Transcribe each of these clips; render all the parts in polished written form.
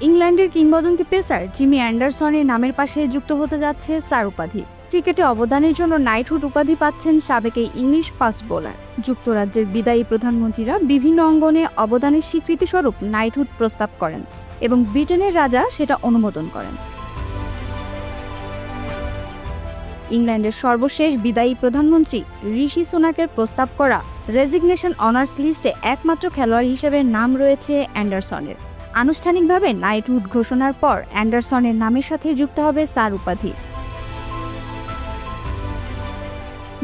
ইংল্যান্ডের কিংবদন্তি pacer Jimmy অ্যান্ডারসনের নামের পাশে যুক্ত হতে যাচ্ছে স্যার উপাধি। ক্রিকেটে অবদানের জন্য নাইটহুড উপাধি পাচ্ছেন সাবেক এই ইংলিশ ফাস্ট বোলার। যুক্তরাজ্যের বিদায়ী প্রধানমন্ত্রীরা বিভিন্ন অঙ্গনে অবদানের স্বীকৃতিস্বরূপ নাইটহুড প্রস্তাব করেন এবং ব্রিটেনের রাজা সেটা অনুমোদন করেন। ইংল্যান্ডের সর্বশেষ বিদায়ী প্রধানমন্ত্রী ঋষি সুনাকের প্রস্তাব করা রেজিগনেশন অনার্স লিস্টে একমাত্র খেলোয়াড় হিসেবে নাম রয়েছে অ্যান্ডারসনের। আনুষ্ঠানিকভাবে নাইটহুড ঘোষণার পর অ্যান্ডারসনের নামের সাথে যুক্ত হবে স্যার উপাধি।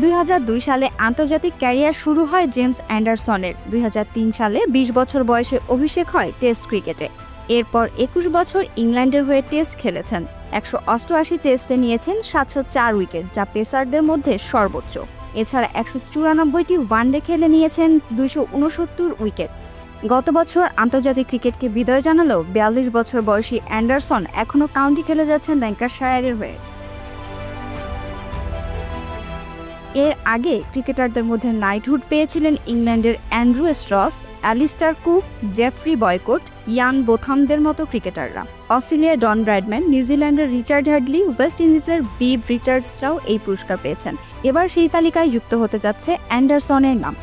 2002 সালে আন্তর্জাতিক ক্যারিয়ার শুরু হয় জেমস অ্যান্ডারসনের। 2003 সালে 20 বছর বয়সে অভিষেক হয় টেস্ট ক্রিকেটে। এরপর 21 বছর ইংল্যান্ডের হয়ে টেস্ট খেলেছেন। 188 টেস্টে নিয়েছেন 704 উইকেট, যা পেসারদের মধ্যে সর্বোচ্চ। এছাড়া 194টি ওয়ানডে খেলে নিয়েছেন 269 উইকেট। গত বছর আন্তর্জাতিক ক্রিকেটকে বিদায় জানালেও 42 বছর বয়সী অ্যান্ডারসন এখনও কাউন্টি খেলে যাচ্ছেন ল্যাঙ্কাশায়ারের হয়ে। এর আগে ক্রিকেটারদের মধ্যে নাইটহুড পেয়েছিলেন ইংল্যান্ডের Andrew Strauss, Alastair Cook, Geoffrey Boycott, Ian বোথামদের মতো ক্রিকেটাররা। অস্ট্রেলিয়ার ডন ব্র্যাডম্যান, নিউজিল্যান্ডের রিচার্ড হ্যাডলি, ওয়েস্ট ইন্ডিজের বিব রিচার্ডসরাও এই পুরস্কার পেয়েছেন। এবার সেই তালিকায় যুক্ত হতে যাচ্ছে অ্যান্ডারসনের নাম।